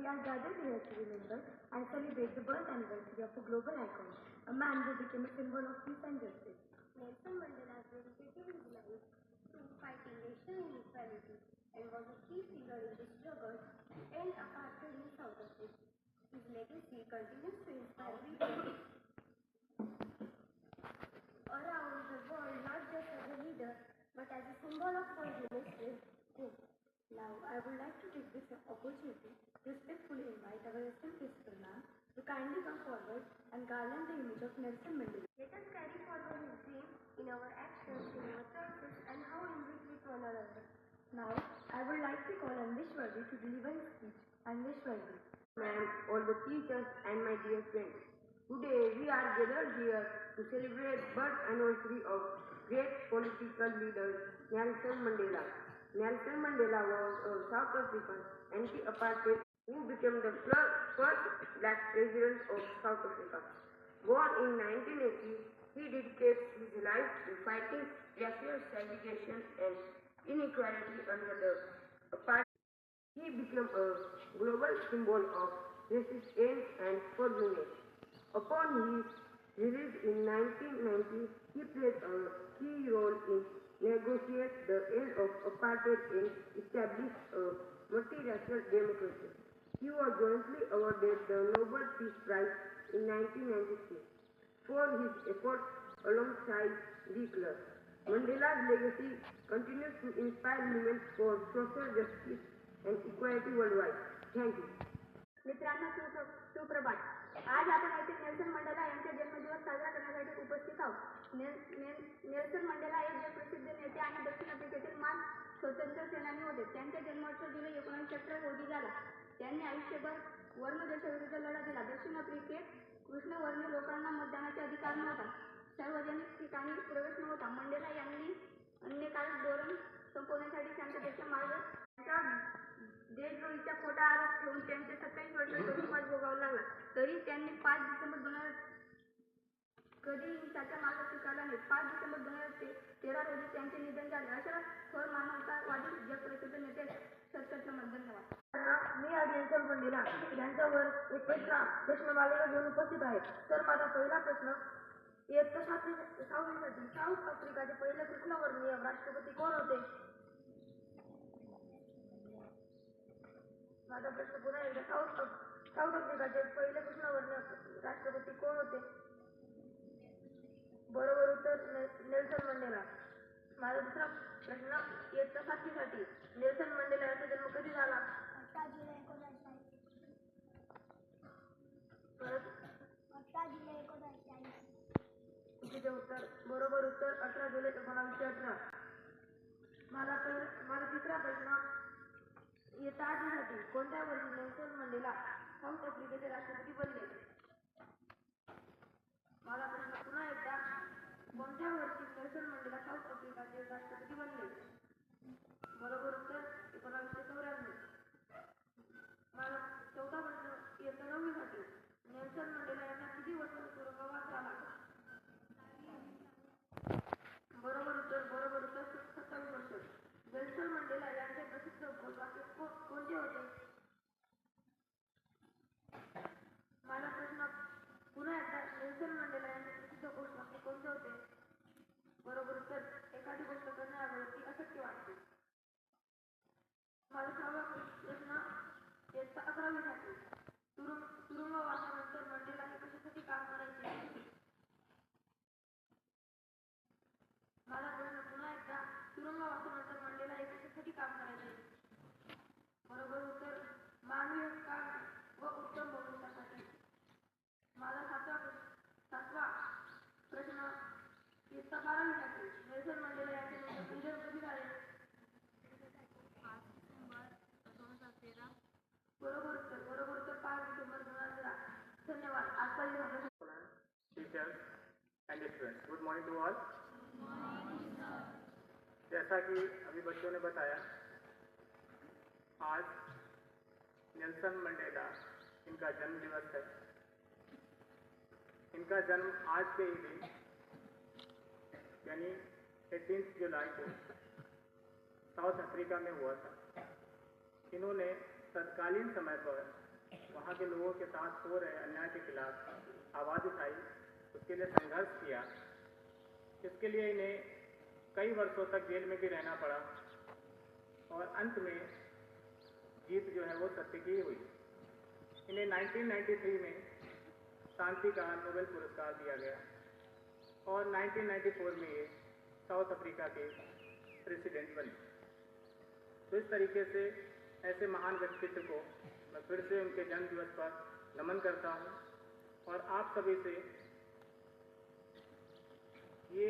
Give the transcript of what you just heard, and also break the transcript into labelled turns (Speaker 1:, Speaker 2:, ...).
Speaker 1: are gathered here to remember and celebrate the birth anniversary of a global icon, a man who became a symbol of peace and justice.
Speaker 2: Nelson Mandela dedicated his life to fighting racial inequality and was a key figure in the struggle to end apartheid in South Africa. His legacy continues to inspire people around the world, not just as a leader, but as a symbol of forgiveness and hope. Now, I would like to take this opportunity to respectfully invite our esteemed principal ma'am to kindly come forward and garland the image of Nelson Mandela. Let us carry forward his dream in our actions, in our choices, and how we meet with one another.
Speaker 1: Now, I would like to call on Vishwardi to deliver his speech. And Vishwardi.
Speaker 3: Ma'am, all the teachers and my dear friends, today we are gathered here to celebrate birth anniversary of great political leader Nelson Mandela. Nelson Mandela was a South African anti-apartheid who became the first black president of South Africa. Born in 1980, he dedicated his life to fighting racial segregation and inequality under the apartheid. He became a global symbol of resistance and forgiveness. Upon his release in 1990, he played a key role in negotiating the end of apartheid and established a multiracial democracy. He was jointly awarded the Nobel Peace Prize in 1993 for his efforts alongside D. Klerk. Mandela's legacy continues to inspire movements for social justice and equality worldwide. Thank you.
Speaker 2: मित्रांनो सुप्रभात. आज आपण येथे Nelson मंडेला यांचा जन्मदिवस साजरा करण्यासाठी उपस्थित आहोत. नेल्सन मंडेला हे जगप्रसिद्ध नेते आणि दक्षिण आफ्रिकेतील महान स्वतंत्र सेनानी होते. त्यांचा जन्मोत्सव जुलै 1918 रोजी झाला. त्यांनी आयुष्यभर वर्ण देशाविरुद्ध लढा दिला. दक्षिण आफ्रिकेत कृष्णवर्णीय लोकांना मतदानाचा अधिकार नव्हता. सार्वजनिक ठिकाणी प्रवेश नव्हता. मंडेला यांनी अन्यकारक धोरण संपवण्यासाठी शांततेचा मार्ग देशद्रोहीचा खोटा आरोप ठेवून त्यांचे 27 वर्षांचा तुरुंगवास भोगावा लागला. तरी त्यांनी 5 डिसेंबर 2000 कधी हिंसाचा मार्ग स्वीकारला नाही. 5 डिसेंबर 2013 रोजी त्यांचे निधन झाले. अशा थोर मानवतावादी जगप्रसिद्ध नेते सत्तर धन्यवाद.
Speaker 1: मी आज नेल्सन मंडेला यांच्यावर एक प्रश्नमालिका घेऊन उपस्थित आहे. तर माझा पहिला प्रश्न, इयत्ता 7वीसाठी साऊथ आफ्रिकाचे पहिले कृष्णवर्णीय राष्ट्रपती कोण होते? माझा प्रश्न पुन्हा एकदा, साऊथ आफ्रिकाचे पहिले कृष्णवर्णीय राष्ट्रपती कोण होते? बरोबर उत्तर नेल्सन मंडेला. माझा दुसरा प्रश्न, इयत्ता 7वीसाठी नेल्सन मंडेला यांचा जन्म कधी झाला?
Speaker 2: 18 जुलै 1940.
Speaker 1: परत
Speaker 2: 18 जुलै 1940.
Speaker 1: चुकीचे उत्तर. बरोबर उत्तर 18 जुलै 1918. माझा तिसरा प्रश्न, इयत्ता 8वीसाठी कोणत्या वर्षी नेल्सन मंडेला साऊथ आफ्रिकेचे राष्ट्रपती बनले? माझा प्रश्न पुन्हा एकदा, कोणत्या वर्षी नेल्सन मंडेला साऊथ आफ्रिकाचे राष्ट्रपती बनले? बरोबर उत्तर 1994. माझा चौथा प्रश्न, इयत्ता 9वीसाठी नेल्सन मंडेला यांना किती वर्षांचा तुरुंगवास झाला? बरोबर उत्तर 27 वर्ष. नेल्सन मंडेला यांचे प्रसिद्ध घोषवाक्य कोणते होते? माझा प्रश्न पुन्हा एकदा, नेल्सन मंडेला यांचे प्रसिद्ध घोषवाक्य कोणते होते? बरोबर उत्तर, एखादी गोष्ट करण्याअगोदर ती अशक्य वाटते. माझा 6वा प्रश्न, इयत्ता 11वीसाठी तुरुंगवासानंतर मंडेला हे कशासाठी काम करायचे? माझा प्रश्न पुन्हा एकदा, तुरुंगवासानंतर मंडेला हे कशासाठी काम करायचे? बरोबर उत्तर, मानवी हक्क व उत्तम भविष्यासाठी. माझा 7वा प्रश्न, इयत्ता 12वीसाठी नेल्सन मंडेला यांचे निधन कधी झाले?
Speaker 2: 5 डिसेंबर 2013.
Speaker 1: बरोबर उत्तर 5 डिसेंबर 2013. धन्यवाद. आजचा
Speaker 4: teachers and students, good morning to all. जैसा कि अभी बच्चों ने बताया, आज नेल्सन मंडेला इनका जन्म दिवस है. इनका जन्म आज के ही दिन यानी 18 जुलाई को साउथ अफ्रीका में हुआ था. इन्होंने तत्कालीन समय पर वहाँ के लोगों के साथ हो रहे अन्याय के खिलाफ आवाज़ उठाई, उसके लिए संघर्ष किया। इसके लिए इन्हें कई वर्षों तक जेल में भी रहना पड़ा और अंत में जीत जो है वो सत्य की हुई। इन्हें 1993 में शांति का नोबेल पुरस्कार दिया गया और 1994 में ये साउथ अफ्रीका के प्रेसिडेंट बने। तो इस तरीके से ऐसे महान व्यक्तित्व को मैं फिर से उनके जन्म दिवस पर नमन करता हूँ और आप सभी से ये